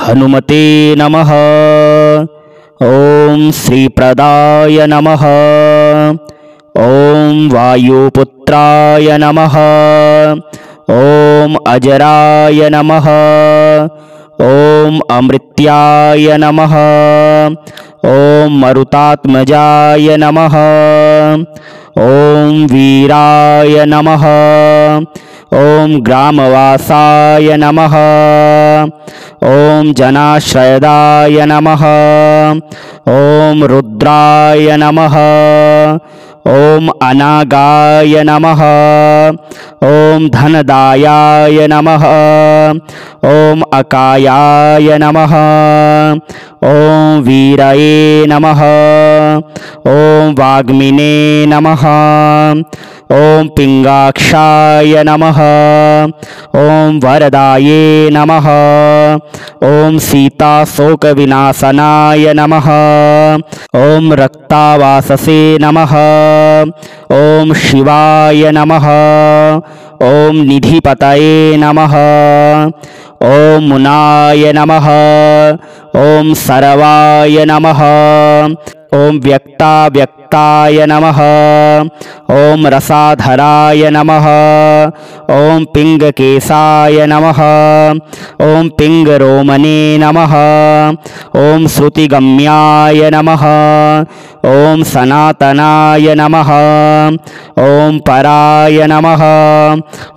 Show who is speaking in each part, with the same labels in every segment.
Speaker 1: हनुमते नमः। ॐ श्रीप्रदाय नमः। ॐ वायुपुत्राय नमः। ॐ अजराय नमः। ॐ अमृत्याय नमः। ॐ मरुतात्मजाय नमः। ॐ वीराय नमः। ॐ ग्रामवासाय नमः। ॐ जनाश्रयदाय नमः। ॐ रुद्राय नमः। ॐ अनागाय नमः। ॐ धनदायाय नमः। ॐ अकायाय नमः। ॐ वीरये नमः। ॐ वाग्मिने नमः। ॐ पिंगाक्षाय नमः। ॐ वरदाये नमः। ॐ सीताशोकविनाशनाय नमः। ॐ रक्तावाससे नमः। ॐ शिवाय नमः। ॐ निधिपतये नमः। ॐ मुनाय नमः। ॐ सर्वाय नमः। ॐ व्यक्ताव्यक्ताय नमः। ॐ रसाधराय नमः। ॐ पिंगकेशाय नमः। ॐ पिंगरोमणे नमः। ॐ श्रुतिगम्याय नमः। ॐ सनातनाय नमः। ॐ पराय नमः।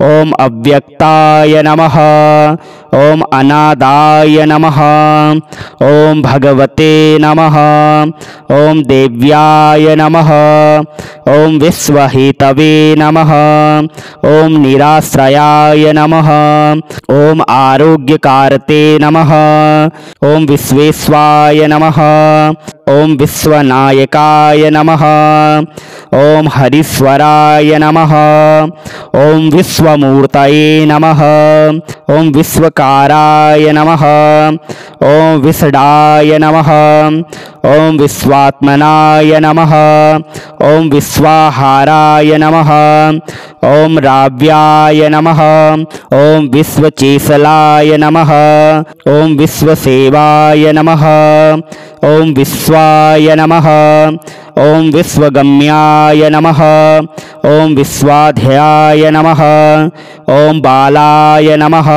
Speaker 1: ॐ अव्यक्ताय नमः। ॐ अनादाय नमः। ॐ भगवते नमः। ॐ देव्याय नमः। ॐ विश्वहेतवे नमः। ॐ निराश्रयाय नमः। ॐ आरोग्यकारते नमः। ॐ विश्वेश्वाय नमः। ॐ विश्वनायकाय नमः। ॐ हरीश्वराय नमः। ॐ विश्वमूर्तये नमः। ॐ विश्वकाराय नमः। ॐ विषडाय नमः। ॐ विश्वात्मनाय नमः। ॐ विश्वाहाराय नमः। ॐ राव्याय नमः। ॐ विश्वचेशलाय नमः। ॐ विश्वसेवाय नमः। ॐ विश्वाय नमः। ॐ विश्वगम्याय नमः। ॐ विश्वाध्याय नमः। ॐ बालाय नमः।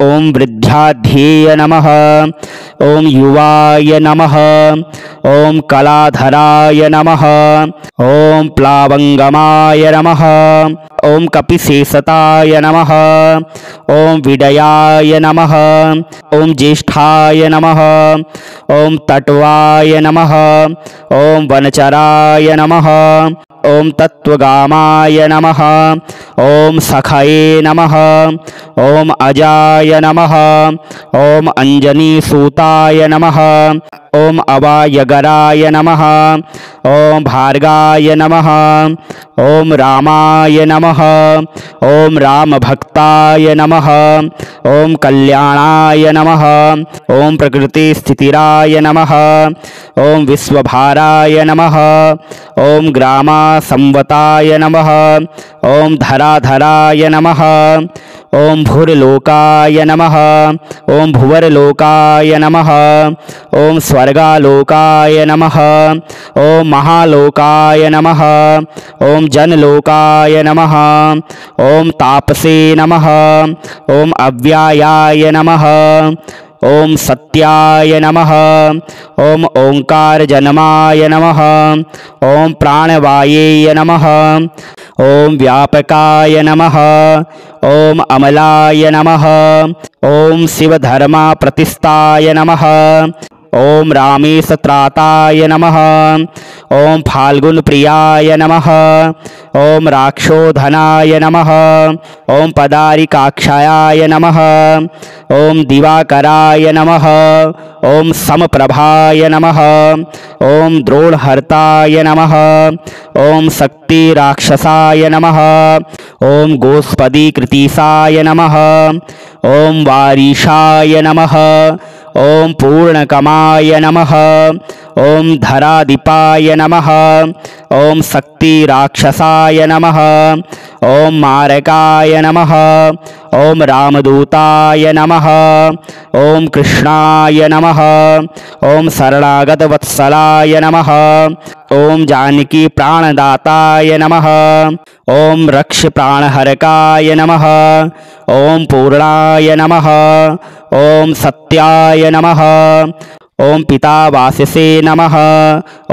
Speaker 1: ॐ वृद्धाध्येय नमः। ॐ युवाय नमः। ॐ कलाधराय नमः। ॐ प्लावंगमाय नमः। ॐ कपिशेषताय नमः। ॐ विडयाय नमः। ॐ ज्येष्ठाय नमः। ॐ तट्वाय नमः। ॐ वनचराय नमः। ॐ तत्त्वगामाय नमः। ॐ सखये नमः। ॐ अजाय नमः। ॐ अंजनीसूताय नमः। ॐ अवायगराय नमः। ॐ भार्गाय नमः। ॐ रामाय नमः। ॐ रामभक्ताय नमः। ॐ कल्याणाय नमः। ॐ प्रकृतिस्थितिराय नमः। ॐ विश्वभाराय नमः। ॐ ग्रामासंवताय नमः। ॐ धराधराय नमः। ॐ भूर्लोकाय नमः। ॐ भुवर्लोकाय नमः। ॐ स्वर्गालोकाय नमः। ॐ महालोकाय नमः। ॐ जनलोकाय नमः। ॐ तापसे नमः। ॐ अव्यायाय नमः। ॐ सत्याय नमः। ॐ ओंकारजनमाय नमः। ॐ प्राणवायेय नमः। ॐ व्यापकाय नमः। ॐ अमलाय नमः। ॐ शिवधर्मप्रतिष्ठाय नमः। ॐ रामेशत्राताय नमः। ॐ फाल्गुनप्रियाय नमः। ॐ राक्षोधनाय नमः। ॐ पदारिकाक्षायाय नमः। ॐ दिवाकराय नमः। ॐ समप्रभाय नमः। ॐ द्रोणहर्ताय नमः। ॐ शक्तिराक्षसाय नमः। ॐ गोस्पदीकृतिसाय नमः। ॐ वारीशाय नमः। ॐ पूर्णकमाय नमः। ॐ धराधिपाय नमः। ओम शक्ति राक्षसाय नमः। ओम मारकाय नमः। ओम रामदूताय नमः। ओम कृष्णाय नमः। ओम शरणागत वत्सलाय नमः। ओम जानकी प्राणदाताय नमः। ओम रक्ष प्राणहरकाय नमः। ओम पूर्णाय नमः। ओम सत्याय नमः। ओम पितावाससे नमः।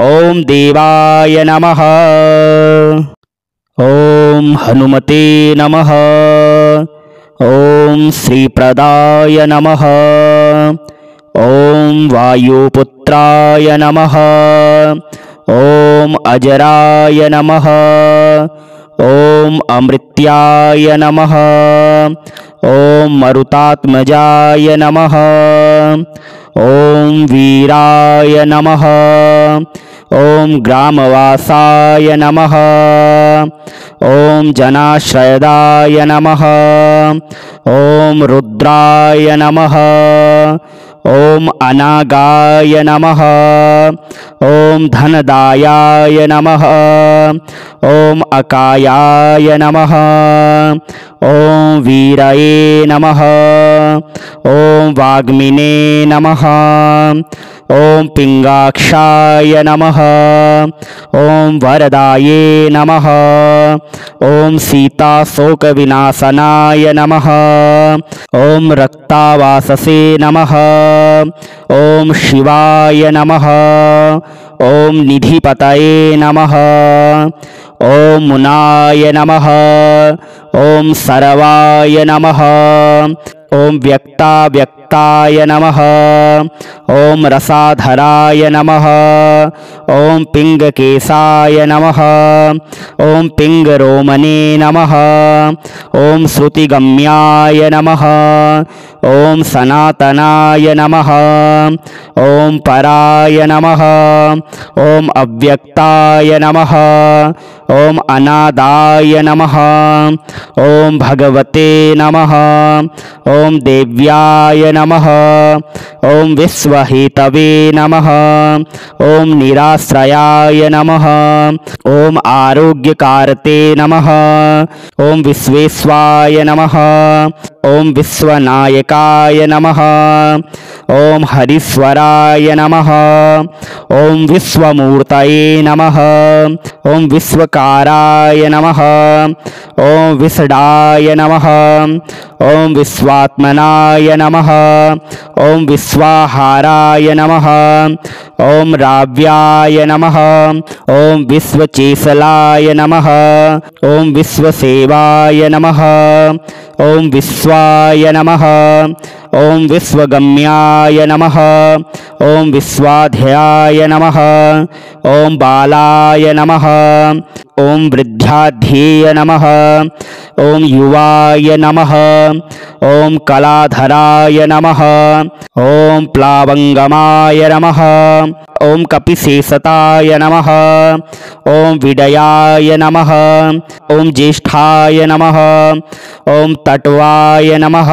Speaker 1: ओम देवाय नमः। ओम हनुमते नमः। ओम श्रीप्रदाय नमः। ओम वायुपुत्राय नमः। ओम अजराय नमः। ओम अमृत्याय नमः। ओम मरुतात्मजाय नमः। ओम वीराय नमः। ओम ग्रामवासाय नमः। ओम जनाश्रयदाय नमः। ओम रुद्राय नमः। ओम अनागाय नमः। ओम धनदायाय नमः। ओम अकायाय नमः। ओम वीरये नमः। ओम वाग्मिने नमः। ओम पिंगाक्षाय नमः। ओम वरदाये नमः। ओम सीता शोक विनाशनाय नमः। ओम रक्तावाससे नमः। ओम शिवाय नमः। ओम निधिपतये नमः। ओम मुनाय नमः। ओम सर्वाय नमः। ओम व्यक्ताय नमः। ओम रसाधराय नमः। ओम पिंगकेशाय नमः। ओम पिंगरोमणे नमः। ओम श्रुतिगम्याय नमः। ओम सनातनाय नमः। ओम पराय नमः। ओम अव्यक्ताय नमः। ओम अनादाय नमः। ओम भगवते नमः। ओम देव्याय नमः। ओम विश्वहेतवे नमः। ओम निराश्रयाय नमः। ओम आरोग्यकारते नमः। ओम विश्वेश्वाय नमः। ओम विश्वनायकाय नमः। ओम हरीश्वराय नमः। ओम विश्वमूर्तये नमः। ओम विश्वकाराय नमः। ओम विषडाय नमः। ओम विश्वात्मनाय नमः। ओम विश्वाहाराय नमः। ओम राव्याय नमः। ओम विश्वचेसलाय नमः। ओम विश्वसेवाय नमः। ओम विश्वाय नमः। ओम विश्वगम्याय नमः। ओम विश्वाध्याय नमः। ओम बालाय नमः। ओम वृद्धाध्येय नमः। ओम युवाय नमः। ओम कलाधराय नमः। ओम प्लावंगमाय नमः। ओम कपिशेषताय नमः। ओम विडयाय नमः। ओम ज्येष्ठाय नमः। ओम तट्वाय नमः।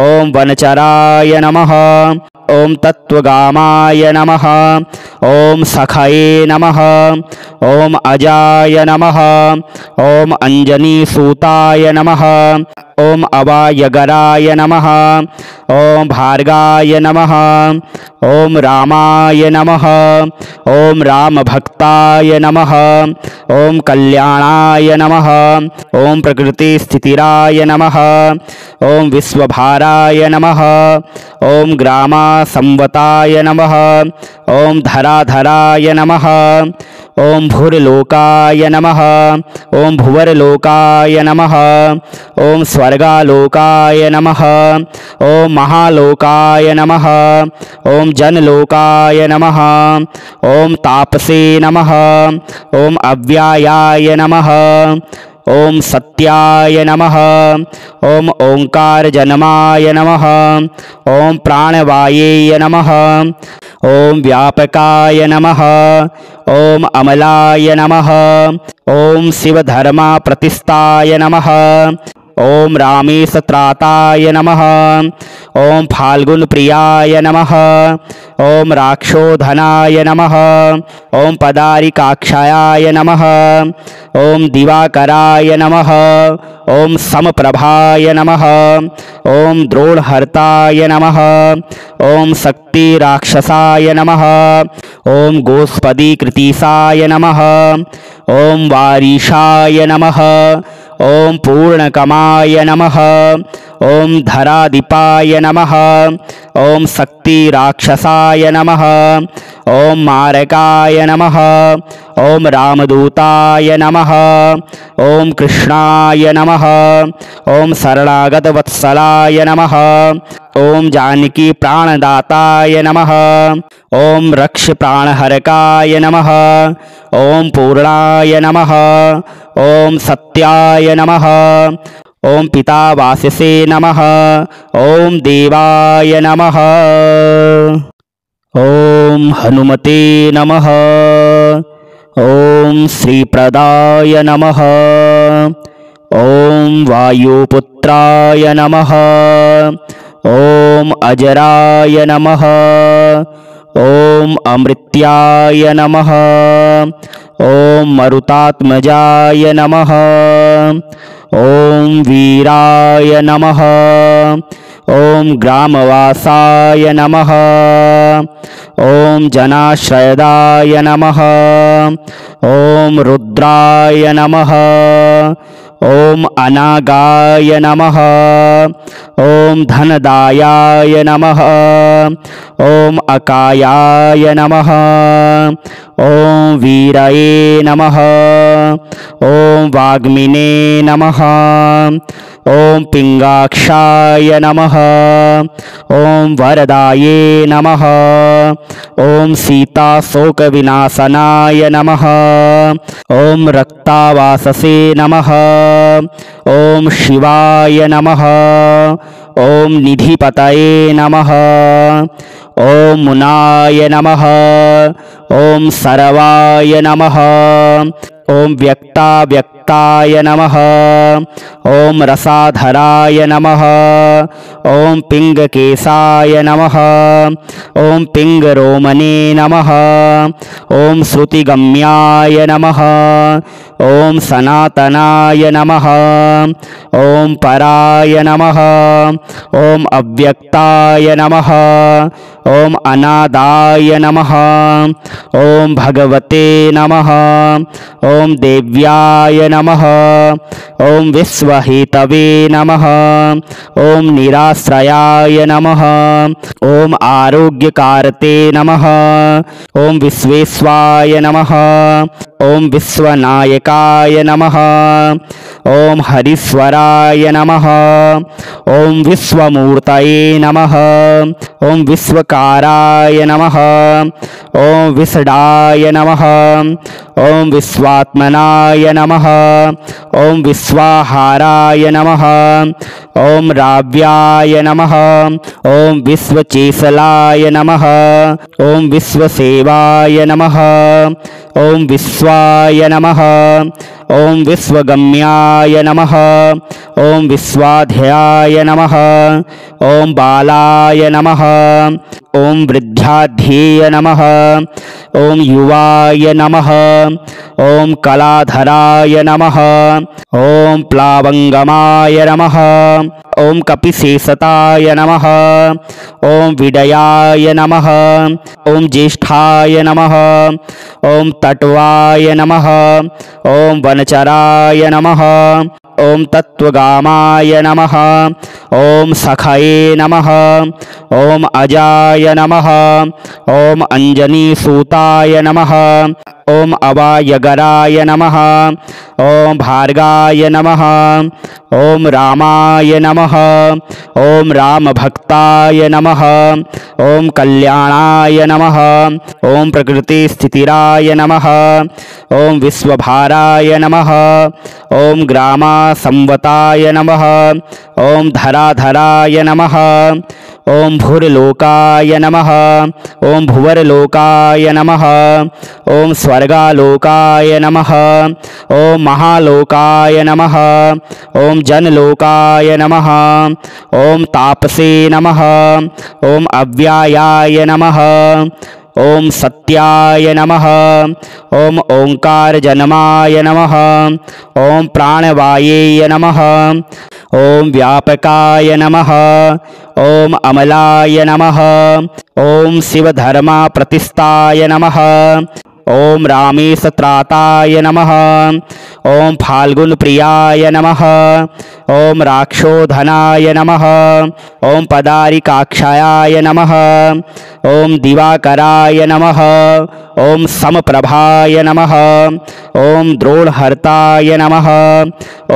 Speaker 1: ओम वनचराय नमः। ओम तत्वगामाय नमः। ओम सखये नमः। ओम अजाय नमः। ओम अंजनीसूताय नमः। ओम अवायगराय नमः। ओम भार्गाय नमः। ओम रामाय नमः। ओम रामभक्ताय नमः। ओम कल्याणाय नमः। ओम प्रकृतिस्थितिराय नमः। ओम विश्वभाराय नमः। ओम ग्रामासंवताय नमः। ओम धराधराय नमः। ओम भूर्लोकाय नमः। ओम भुवरलोकाय नमः। ओम स्वर्गालोकाय नमः। ओम महालोकाय नमः। ओम जनलोकाय नमः। ओम तापसे नमः। ओम अव्यायाय नमः। ओम सत्याय नमः। ओम ओंकार जन्माय नमः। ओम प्राणवाये नमः। ओम व्यापकाय नमः। ओम अमलाय नमः। ओम शिवधर्मा प्रतिष्ठाय नमः। ओम रामेशत्राताय नमः। ओम फाल्गुनप्रियाय नमः। ओम राक्षोधनाय नमः। ओम पदारिकाक्षायाय नमः। ओम दिवाकराय नमः। ओम समप्रभाय नमः। ओम द्रोणहर्ताय नमः। ओम शक्तिराक्षसाय नमः। ओम गोस्पदीकृतिसाय नमः। ओम वारीशाय नमः। ओम पूर्णकमाय नमः। ओम धराधिपाय नमः। ओम शक्तिराक्षसाय नमः। ओम मारकाय नमः। ओम रामदूताय नमः। ओम कृष्णाय नमः। ओम शरणागतवत्सलाय नमः। ओम जानकी प्राणदाताय नमः। ओम रक्ष प्राणहरकाय नमः। ओम पूर्णाय नमः। ओम सत्याय नमः। ओम पितावाससे नमः। ओम देवाय नमः। ओम हनुमते नमः। ओम श्रीप्रदाय नमः। ओम वायुपुत्राय नमः। ओम अजराय नमः। ओम अमृत्याय नमः। ओम मरुतात्मजाय नमः। ओम वीराय नमः। ओम ग्रामवासाय नमः। ओम जनाश्रयदाय नमः। ओम रुद्राय नमः। ओम अनागाय नमः। ओम धनदायाय नमः। ओम अकायाय नमः। ओम वीरये नमः। ओम वाग्मिने नमः। ओम पिंगाक्षाय नमः। ओम वरदाये नमः। ओम सीताशोकविनाशनाय नमः। ओम रक्तावाससे नमः। ओम शिवाय नमः। ओम निधिपतये नमः। ओम मुनाय नमः। ओम सर्वाय नमः। ओम व्यक्ताव्यक्ताय नमः। ओम रसाधराय नमः। ओम पिंगकेशाय नमः। ओम पिंगरोमणे नमः। ओम श्रुतिगम्याय नमः। ओम सनातनाय नमः। ओम पराय नमः। ओम अव्यक्ताय नमः। ओम अनादाय नमः। ओम भगवते नमः। ओम देव्याय नमः। ओम विश्वहेतवे नमः। ओम निराश्रयाय नमः। ओम आरोग्यकारते नमः। ओम विश्वेश्वाय नमः। ओम विश्वनायकाय नमः। ओम हरीश्वराय नमः। ओम विश्वमूर्तये नमः। ओम विश्वकाराय नमः। ओम विषडाय नमः। ओम विश्वात्मनाय नमः। ओम विश्वाहाराय नमः। ओम राव्याय नमः। ओम विश्वचेशलाय नमः। ओम विश्वसेवाय नमः। ओम विश्वाय नमः। ओम विश्वगम्याय नमः। ओम विश्वाध्याय नमः। ओम बालाय नमः। ओम वृद्धाध्येय नमः। ओम युवाय नमः। ओम कलाधराय नमः। ओम प्लावंगमाय नमः। ओम कपिशेषताय नमः। ओम विडयाय नमः। ओम ज्येष्ठाय नमः। ओम तट्वाय नमः। ओम वनचराय नमः। ओम तत्वगामाय नमः। ओम सखये नमः। ओम अजाय नमः। ओम अंजनीसूताय नमः। ओम अवायगराय नमः। ओम भार्गाय नमः। ओम रामाय नमः। ओम रामभक्ताय नमः। ओम कल्याणाय नमः। ओम प्रकृतिस्थितिराय नमः। ओम विश्वभाराय नमः। ओम ग्रामासंवताय नमः। ओम धराधराय नमः। ओम भूर्लोकाय नमः। ओम भुवर्लोकाय नमः। ओम स्वर्गालोकाय नमः। ओम महालोकाय नमः। ओम जनलोकाय नमः। ओम तापसे नमः। ओम अव्यायाय नमः। ओम सत्याय नमः। ओम ओंकार जन्माय नमः। ओम प्राणवाये नमः। ओम व्यापकाय नमः। ओम अमलाय नमः। ओम शिवधर्मा प्रतिष्ठाय नमः। ओम रामेशत्राताय नमः। ओम फाल्गुन प्रियाय नमः। ओम राक्षोधनाय नमः। ओम पदारिकाक्षाय नमः। ओम दिवाकराय नमः। ओम समप्रभाय नमः। ओम द्रोणहर्ताय नमः।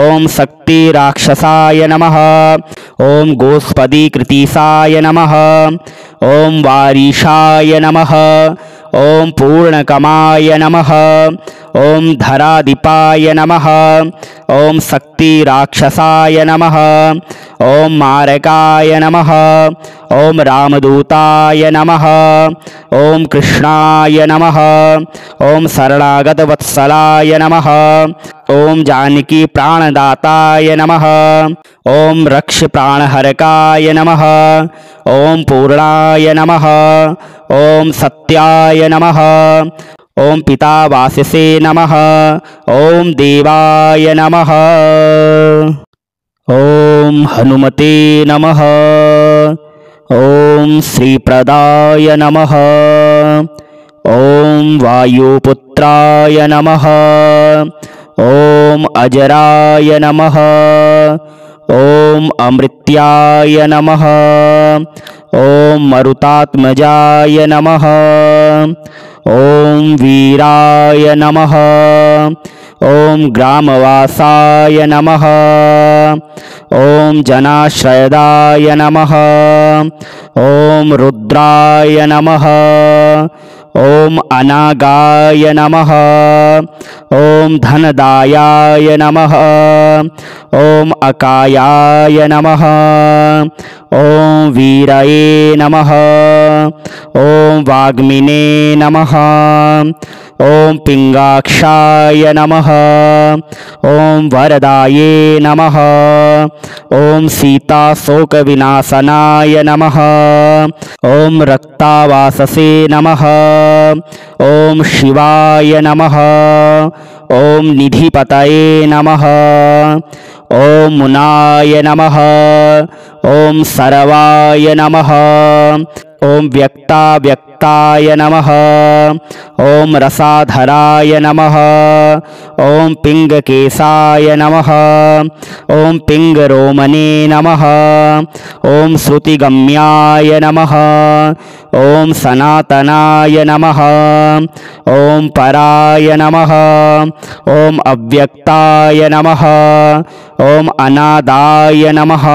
Speaker 1: ओम शक्ति राक्षसाय नमः। ओम गोस्पदीकृतिसाय नमः। ओम वारीशाय नमः। ओम पूर्णकमाय नमः। ओम धराधिपाय नमः। ओम शक्ति राक्षसाय नमः। ओम मारकाय नमः। ओम रामदूताय नमः। ओम कृष्णाय नमः। ओम शरणागत वत्सलाय नमः। ओम जानकी प्राणदाताय नमः। ओम रक्ष प्राणहरकाय नमः। ओम पूर्णाय नमः। ओम सत्याय नमः। ओम पितावाससे नमः। ओम देवाय नमः। ओम हनुमते नमः। ओम श्रीप्रदाय नमः। ओम वायुपुत्राय नमः। ओम अजराय नमः। ओम अमृत्याय नमः। ओम मरुतात्मजाय नमः। ओम वीराय नमः। ओम ग्रामवासाय नमः। ओम जनाश्रयदाय नमः। ओम रुद्राय नमः। ओम अनागाय नमः। ओम धनदायाय नमः। ओम अकायाय नमः। ओम वीरये नमः। ओम वाग्मिने नमः। ओम पिंगाक्षाय नमः। ओम वरदाये नमः। ओम सीता शोक विनाशनाय नमः। ओम रक्तावाससे नमः। ओम शिवाय नमः। ओम निधिपतये नमः। ओम मुनाय नमः। ओम सर्वाय नमः। ओम व्यक्ताय नमः। ओम रसाधराय नमः। ओम पिंगकेशाय नमः। ओम पिंगरोमणे नमः। ओम श्रुतिगम्याय नमः। ओम सनातनाय नमः। ओम पराय नमः। ओम अव्यक्ताय नमः। ओम अनादाय नमः।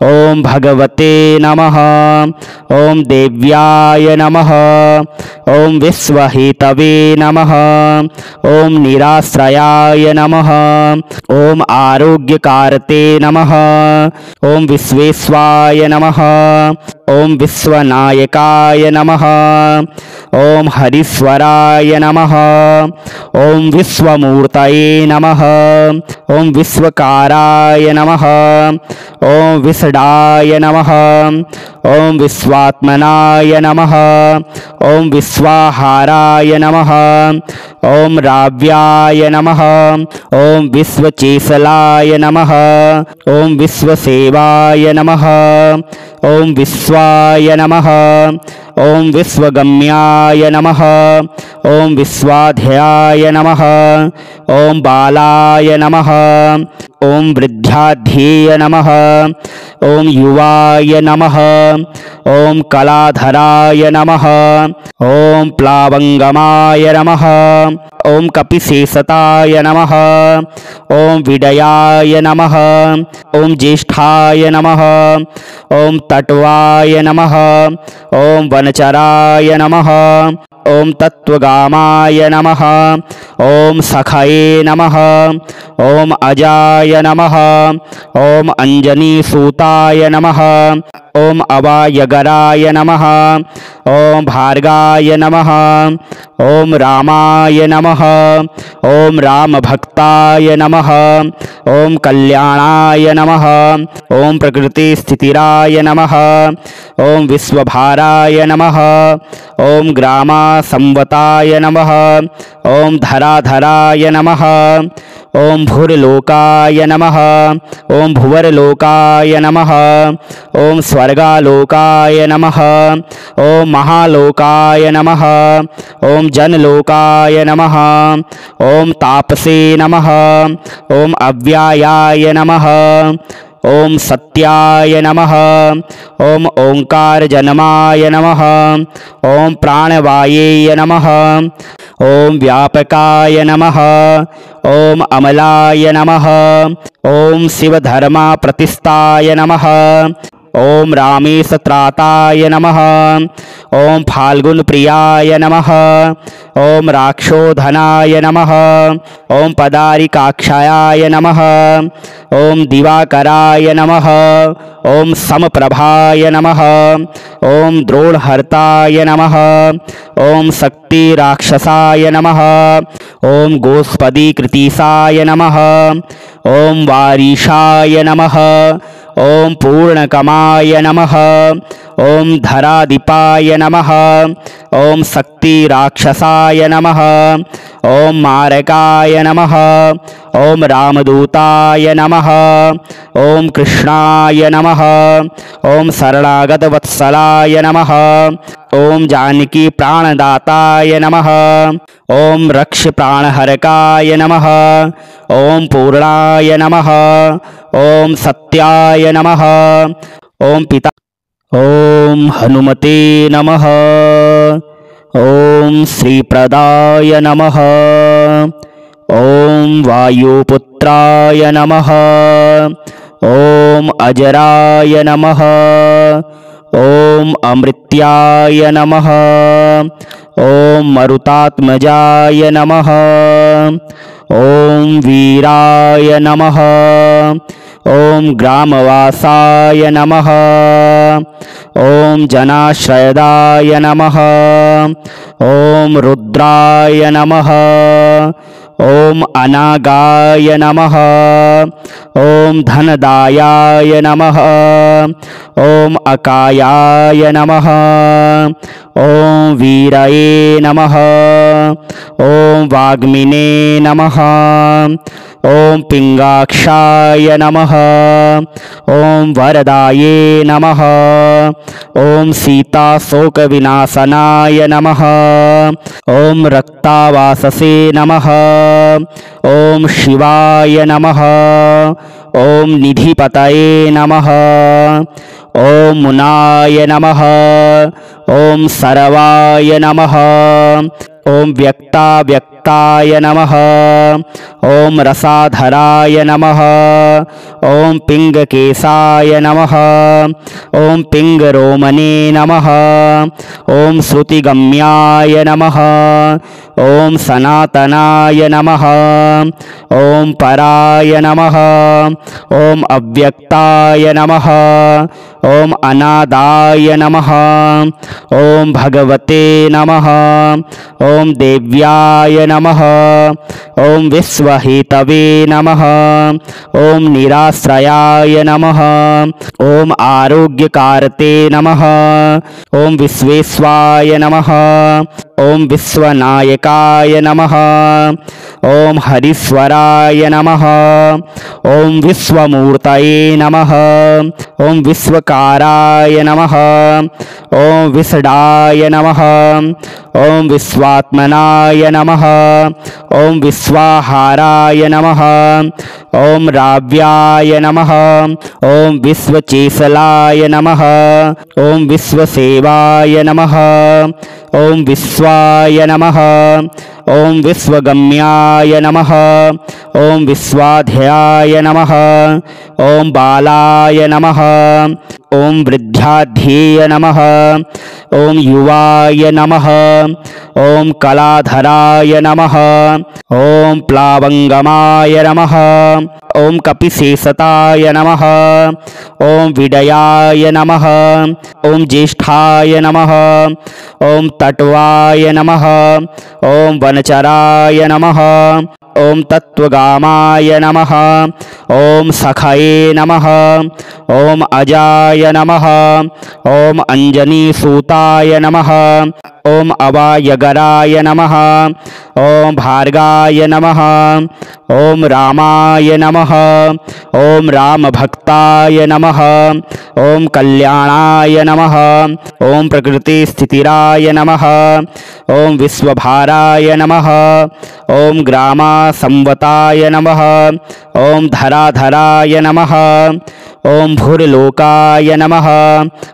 Speaker 1: ओम भगवते नमः। ओम देव्याय नमः। ओम विश्वहेतवे नमः। ओम निराश्रयाय नमः। ओम आरोग्यकारते नमः। ओम विश्वेश्वाय नमः। ओम विश्वनायकाय नमः। ओम हरीश्वराय नमः। ओम विश्वमूर्तये नमः। ओम विश्वकाराय नमः। ओम विषडाय नमः। ओम विश्वात्मनाय नमः। ओम विश्वाहाराय नमः। ओम राव्याय नमः। ओम विश्वचेशलाय नमः। ओम विश्वसेवाय नमः। ओम विश्वाय नमः। ओम विश्वगम्याय नमः। ओम विश्वाध्याय नमः। ओम बालाय नमः। ओम वृद्धाध्येय नमः। ओम युवाय नमः। ओम कलाधराय नमः। ओम प्लावंगमाय नमः। ओम कपिशेषताय नमः। ओम विडयाय नमः। ओम ज्येष्ठाय नमः। ओम तट्वाय नमः। ओम वनचराय नमः। ओम तत्वगामाय नमः। ओम सखये नमः। ओम अजाय नमः। ओम अंजनीसूताय नमः। ओम अवायगराय नमः। ओम भार्गाय नमः। ओम रामाय नमः। ओम रामभक्ताय नमः। ओम कल्याणाय नमः। ओम प्रकृतिस्थितिराय नमः। ओम विश्वभाराय नमः। ओम ग्रामासंवताय नमः। ओम धराधराय नमः। ओम भूर्लोकाय नमः। ओम भुवर्लोकाय नमः। ओम स्वर्गालोकाय नमः। ओम महालोकाय नमः। ओम जनलोकाय नमः। ओम तापसे नमः। ओम अव्यायाय नमः। ओम सत्याय नमः। ओम ओंकारजनमाय नमः। ओम प्राणवाये नमः। ओम व्यापकाय नमः। ओम अमलाय नमः। ओम शिवधर्मप्रतिष्ठाय नमः। ओम रामेशत्राताय नमः। ओम फाल्गुनप्रियाय नमः। ओम राक्षोधनाय नमः। ओम पदारिकाक्षायाय नमः। ओम दिवाकराय नमः। ओम समप्रभाय नमः। ओम द्रोणहर्ताय नमः। ओम शक्तिराक्षसाय नमः। ओम गोस्पदीकृतिसाय नमः। ओम वारीशाय नमः। ओम पूर्णकमाय नमः। ओम धराधिपाय नमः। ओम शक्तिराक्षसाय नमः। ओम मारकाय नमः। ओम रामदूताय नमः। ओम कृष्णाय नमः। ओम शरणागतवत्सलाय नमः। ओम जानकी प्राणदाताय नमः। ओम रक्ष प्राणहरकाय नमः। ओम पूर्णाय नमः। ओम सत्याय नमः। ओम पिता ओम हनुमते नमः। ओम श्रीप्रदाय नमः। ओम वायुपुत्राय नमः। ओम अजराय नमः। ओम अमृत्याय नमः। ओम मरुतात्मजाय नमः। ओम वीराय नमः। ओम ग्रामवासाय नमः। ओम जनाश्रयदाय नमः। ओम रुद्राय नमः। ओम अनागाय नमः। ओम धनदायाय नमः। ओम अकायाय नमः। ओम वीरये नमः। ओम वाग्मिने नमः। ओम पिंगाक्षाय नमः। ओम वरदाये नमः। ओम सीताशोकविनाशनाय नमः। ओम रक्तावाससे नमः। ओम शिवाय नमः। ओम निधिपतये नमः। ओम मुनाय नमः। ओम सर्वाय नमः। ओम व्यक्ताव्यक्ताय नमः। ओम रसाधराय नमः। ओम पिंगकेशाय नमः। ओम पिंगरोमणे नमः। ओम श्रुतिगम्याय नमः। ओम सनातनाय नमः। ओम पराय नमः। ओम अव्यक्ताय नमः। ओम अनादाय नमः। ओम भगवते नमः। ओम देव्याय नमः। ओम विश्वहेतवे नमः। ओम निराश्रयाय नमः। ओम आरोग्यकारते नमः। ओम विश्वेश्वाय नमः। ओम विश्वनायकाय नमः। ओम हरीश्वराय नमः। ओम विश्वमूर्तये नमः। ओम विश्वकाराय नमः। ओम विषडाय नमः। ओम विश्वात्मनाय नमः। ओम विश्वाहाराय नमः। ओम राव्याय नमः। ओम विश्वचेशलाय नमः। ओम विश्वसेवाय नमः। ओम विश्वाय नमः। ओम विश्वगम्याय नमः। ओम विश्वाध्याय नमः। ओम बालाय नमः। ओम वृद्धि विद्याध्येय नमः। ओम युवाय नमः। ओम कलाधराय नमः। ओम प्लावंगमाय नमः। ओम कपिशेषताय नमः। ओम विडयाय नमः। ओम ज्येष्ठाय नमः। ओम तट्वाय नमः। ओम वनचराय नमः। ओम तत्वगामाय नमः। ओम सखये नमः। ओम अजाय नमः। ओम अंजनीसूताय नमः। ओम अवायगराय नमः। ओम भार्गाय नमः। ओम रामाय नमः। ओम रामभक्ताय नमः। ओम कल्याणाय नमः। ओम प्रकृतिस्थितिराय नमः। ओम विश्वभाराय नमः। ओम ग्रामासंवताय नमः। ओम धराधराय नमः। ओम भूर्लोकाय नमः।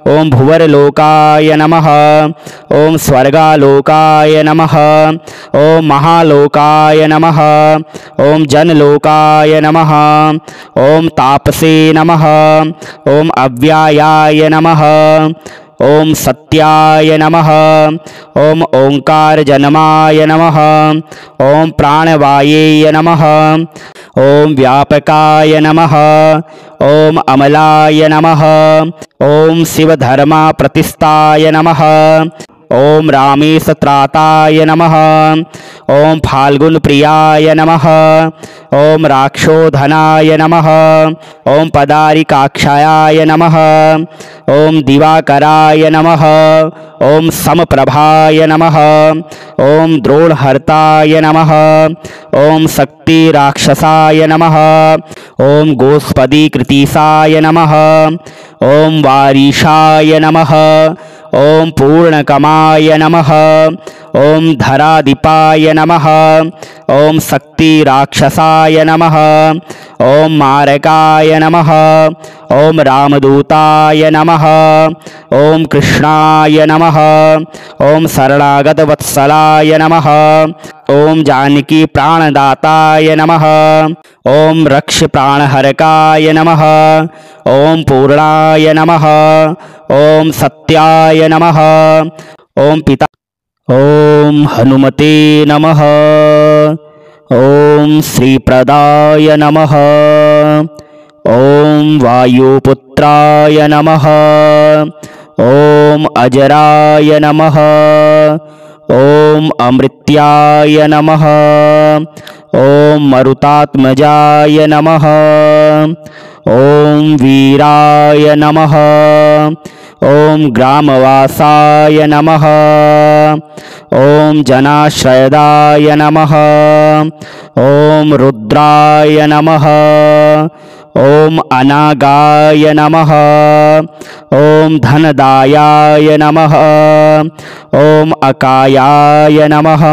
Speaker 1: ओम भुवरलोकाय नमः। ओम स्वर्गालोकाय नमः। ओम महालोकाय नमः। ओम जनलोकाय नमः। ओम तापसे नमः। ओम अव्यायाय नमः। ओम सत्याय नमः। ओम ओंकार जन्माय नमः। ओम प्राणवाये नमः। ओम व्यापकाय नमः। ओम अमलाय नमः। ओम शिवधर्मा प्रतिष्ठाय नमः। ओम रामेशत्राताय नमः। ओम फाल्गुन प्रियाय नमः। ओम राक्षोधनाय नमः। ओम पदारिकाक्षाय नमः। ओम दिवाकराय नमः। ओम समप्रभाय नमः। ओम द्रोणहर्ताय नमः। ओम शक्ति राक्षसाय नमः। ओम गोस्पदीकृतिसाय नमः। ओम वारीशाय नमः। ओम पूर्णकमाय नमः। ओम धराधिपाय नमः। ओम शक्ति राक्षसाय नमः। ओम मारकाय नमः। ओम रामदूताय नमः। ओम कृष्णाय नमः। ओम शरणागत वत्सलाय नमः। ओम जानकी प्राणदाताय नमः। ओम रक्ष प्राणहरकाय नमः। ओम पूर्णाय नमः। ओम सत्याय नमः। ओम पिता ओम हनुमते नमः। ओम श्रीप्रदाय नमः। ओम वायुपुत्राय नमः। ओम अजराय नमः। ओम अमृत्याय नमः। ओम मरुतात्मजाय नमः। ओम वीराय नमः। ओम ग्रामवासाय नमः। ओम जनाश्रयदाय नमः। ओम रुद्राय नमः। ओम अनागाय नमः। ओम धनदायाय नमः। ओम अकायाय नमः।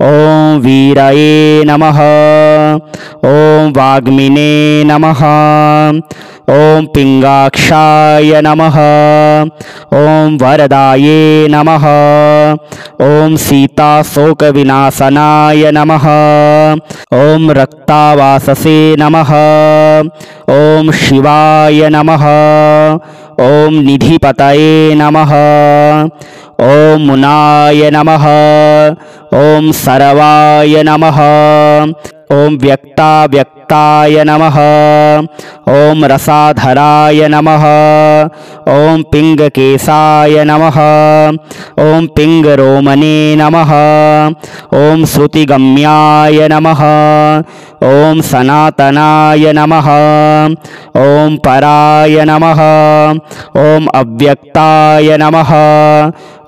Speaker 1: ओम वीरये नमः। ओम वाग्मिने नमः। ओम पिंगाक्षाय नमः। ओम वरदाये नमः। ओम सीता शोक विनाशनाय नमः। ओम रक्तावाससे नमः। ओम शिवाय नमः। ओम निधिपतये नमः। ओम मुनाय नमः। ओम सर्वाय नमः। ओम व्यक्ताय नमः। ओम रसाधराय नमः। ओम पिंगकेशाय नमः। ओम पिंगरोमणे नमः। ओम श्रुतिगम्याय नमः। ओम सनातनाय नमः। ओम पराय नमः। ओम अव्यक्ताय नमः।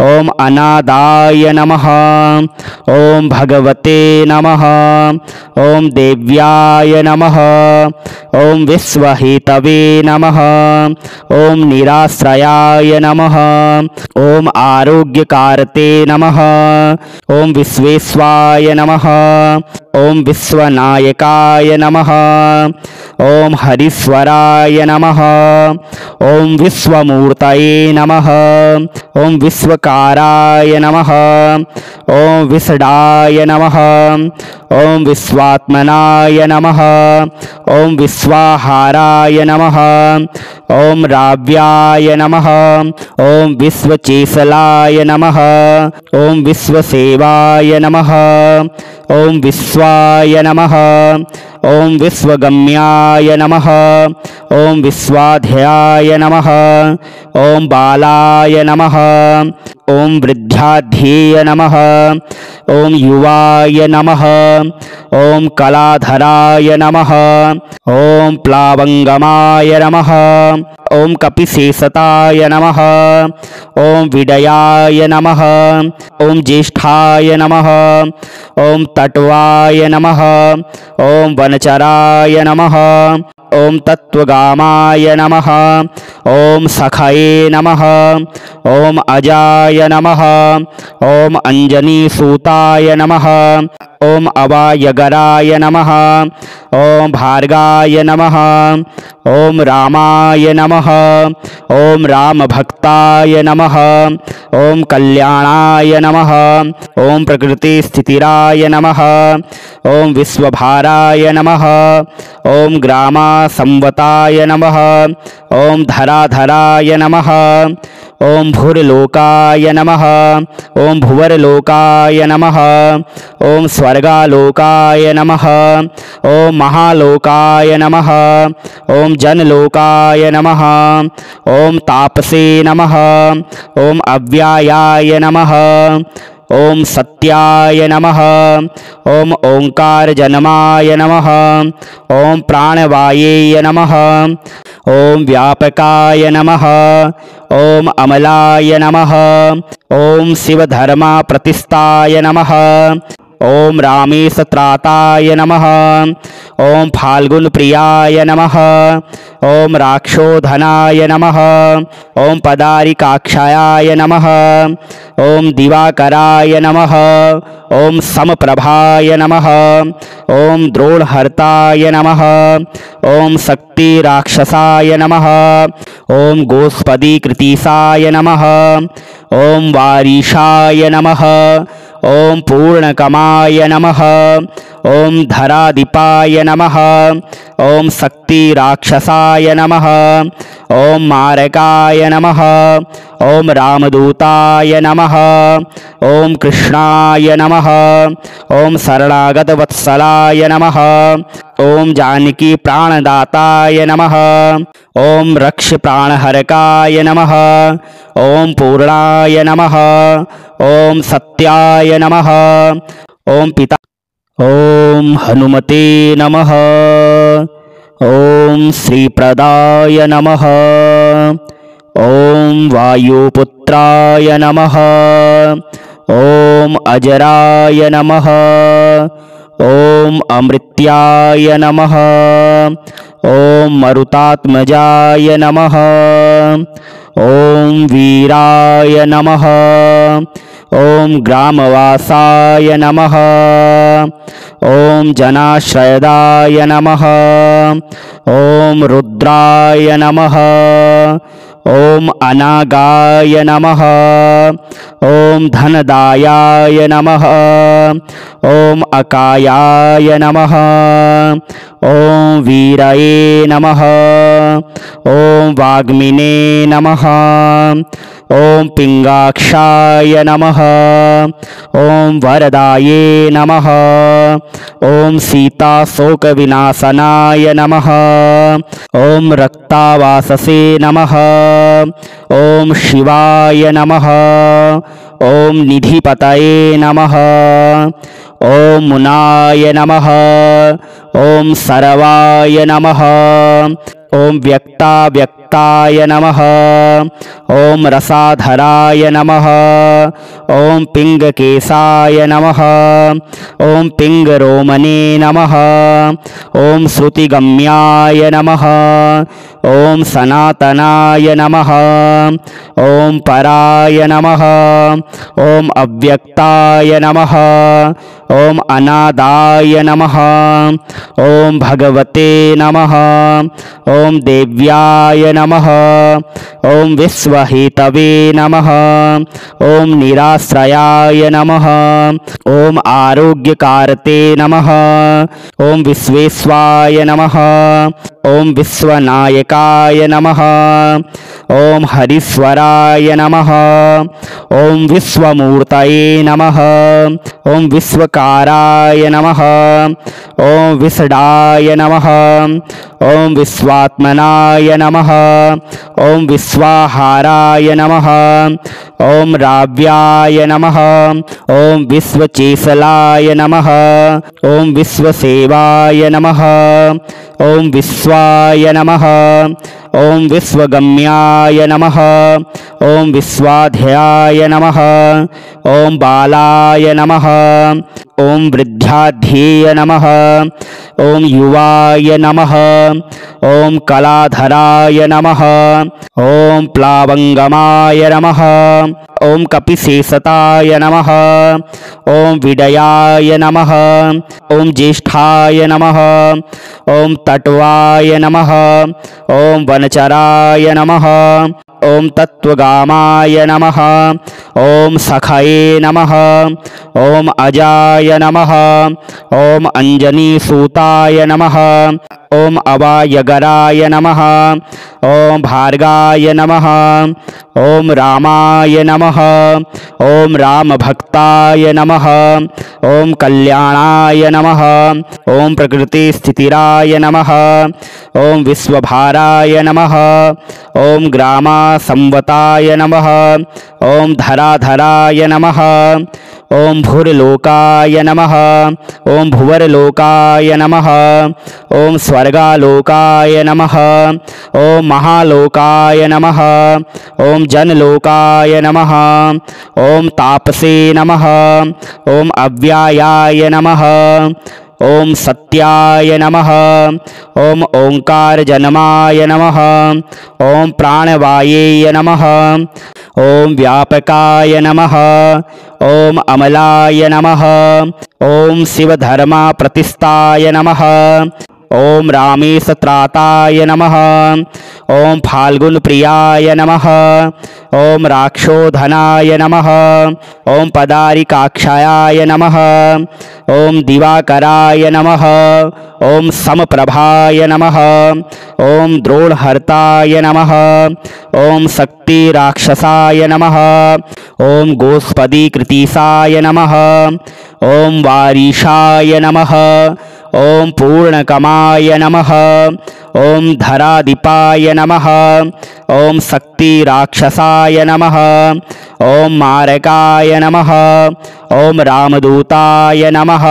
Speaker 1: ओम अनादाय नमः। ओम भगवते नमः। ओम देव्याय नमः। ओम विश्वहेतवे नमः। ओम निराश्रयाय नमः। ओम आरोग्यकारते नमः। ओम विश्वेश्वाय नमः। ओम विश्वनायकाय नमः। ओम हरीश्वराय नमः। ओम विश्वमूर्तये नमः। ओम विश्वकाराय नमः। ओम विषडाय नमः। ओम विश्वात्मनाय नमः। ओम विश्वाहाराय नमः। ओम राव्याय नमः। ओम विश्वचेशलाय नमः। ओम विश्वसेवाय नमः। ओम विश्वाय नमः। ओम विश्वगम्याय नमः। ओम विश्वाध्याय नमः। ओम बालाय नमः। ओम वृद्धाध्येय नमः। ओम युवाय नमः। ओम कलाधराय नमः। ओम प्लावंगमाय नमः। ओम कपिशेषताय नमः। ओम विडयाय नमः। ओम ज्येष्ठाय नमः। ओम तट्वाय नमः। ओम वनचराय नमः। ओम तत्वगामाय नमः। ओम सखये नमः। ओम अजाय नमः। ओम अंजनीसूताय नमः। ओम अवायगराय नमः। ओम भार्गाय नमः। ओम रामाय नमः। ओम रामभक्ताय नमः। ओम कल्याणाय नमः। ओम प्रकृति स्थितिराय नमः। ओम विश्वभाराय नमः। ओम ग्रामा संवताय नमः। ओम धराधराय नमः। ओम भूर्लोकाय नमः। ओम भुवरलोकाय नमः। ओम स्वर्गालोकाय नमः। ओम महालोकाय नमः। ओम जनलोकाय नमः। ओम तापसे नमः। ओम अव्यायाय नमः। ओम सत्याय नमः। ओम ओंकार जन्माय नमः। ओम प्राणवाये नमः। ओम व्यापकाय नमः। ओम अमलाय नमः। ओम शिवधर्मा प्रतिष्ठाय नमः। ओम रामेशत्राताय नमः। ओम फाल्गुन प्रियाय नमः। ओम राक्षोधनाय नमः। ओम पदारिकाक्षायाय नमः। ओम दिवाकराय नमः। ओम समप्रभाय नमः। ओम द्रोणहर्ताय नमः। ओम शक्ति राक्षसाय नमः। ओम गोस्पदीकृतिसाय नमः। ओम वारीशाय नमः। ओम पूर्णकमाय नमः। ओम धराधिपाय नमः। ओम शक्ति राक्षसाय नमः। ओम मारकाय नमः। ओम रामदूताय नमः। ओम कृष्णाय नमः। ओम शरणागत वत्सलाय नमः। ओम जानकी प्राणदाताय नमः। ओम रक्ष प्राणहरकाय नमः। ओम पूर्णाय नमः। ओम सत्याय नमः। ओम पिता ओम हनुमते नमः। ओम श्रीप्रदाय नमः। ओम वायुपुत्राय नमः। ओम अजराय नमः। ओम अमृत्याय नमः। ओम मरुतात्मजाय नमः। ओम वीराय नमः। ओम ग्रामवासाय नमः। ओम जनाश्रयदाय नमः। ओम रुद्राय नमः। ओम अनागाय नमः। ओम धनदायाय नमः। ओम अकायाय नमः। ओम वीरये नमः। ओम वाग्मिने नमः। ओम पिंगाक्षाय नमः। ओम वरदाये नमः। ओम सीता शोक विनाशनाय नमः। ओम रक्तावाससे नमः। ओम शिवाय नमः। ओम निधिपतये नमः। ओम मुनाय नमः। ओम सर्वाय नमः। ओम व्यक्ता अव्यक्ताय नमः। ओम रसाधराय नमः। ओम पिंगकेशाय नमः। ओम पिंगरोमणे नमः। ओम श्रुतिगम्याय नमः। ओम सनातनाय नमः। ओम पराय नमः। ओम अव्यक्ताय नमः। ओम अनादाय नमः। ओम भगवते नमः। ओम देव्याय नमः। ओम विश्वहेतवे नमः। ओम निराश्रयाय नमः। ओम आरोग्यकारते नमः। ओम विश्वेश्वाय नमः। ओम विश्वनायकाय नमः। ओम हरीश्वराय नमः। ओम विश्वमूर्तये नमः। ओम विश्वकाराय नमः। ओम विषडाय नमः। ओम विश्वात्मनाय नमः। ओम विश्वाहाराय नमः। ओम राव्याय नमः। ओम विश्वचेशलाय नमः। ओम विश्वसेवाय नमः। ओम विश्वाय नमः। ओम विश्वगम्याय नमः। ओम विश्वाध्याय नमः। ओम बालाय नमः। ओम वृद्धाध्येय नमः। ओम युवाय नमः। ओम कलाधराय नमः। ओम प्लावंगमाय नमः। ओम कपिशेषताय नमः। ओम विडयाय नमः। ओम ज्येष्ठाय नमः। ओम तट्वाय नमः। ओम वनचराय नमः। ओम तत्वगामाय नमः। ओम सखये नमः। ओम अजाय नमः। ओम अंजनीसूताय नमः। ओम अवायगराय नमः। ओम भार्गाय नमः। ओम रामाय नमः। ओम रामभक्ताय नमः। ओम कल्याणाय नमः। ओम प्रकृति स्थितिराय नमः। ओम विश्वभाराय नमः। ओम ग्रामा संवताय नमः। ओम धराधराय नमः। ओम भूर्लोकाय नमः। ओम भुवरलोकाय नमः। ओम स्वर्गालोकाय नमः। ओम महालोकाय नमः। ओम जनलोकाय नमः। ओम तापसे नमः। ओम अव्यायाय नमः। ओम सत्याय नमः। ओम ओंकार जन्माय नमः। ओम प्राणवाये नमः। ओम व्यापकाय नमः। ओम अमलाय नमः। ओम शिवधर्मा प्रतिष्ठाय नमः। ओम रामेशत्राताय नमः। ओम फाल्गुन प्रियाय नमः। ओम राक्षोधनाय नमः। ओम पदारिकाक्षायाय नमः। ओम दिवाकराय नमः। ओम समप्रभाय नमः। ओम द्रोणहर्ताय नमः। ओम शक्ति राक्षसाय नमः। ओम गोस्पदीकृतिसाय नमः। ओम वारीशाय नमः। ओम पूर्णकमाय नमः। ओम धराधिपाय नमः। ओम शक्ति राक्षसाय नमः। ओम मारकाय नमः। ओम रामदूताय नमः।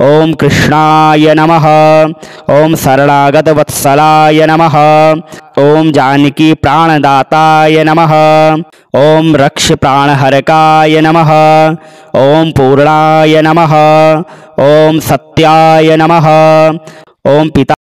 Speaker 1: ओम कृष्णाय नमः। ओम शरणागत वत्सलाय नमः। ओम जानकी प्राणदाताय नमः। ओम रक्ष प्राणहरकाय नमः। ओम पूर्णाय नमः। ओम सत्याय नमः। ओम पिता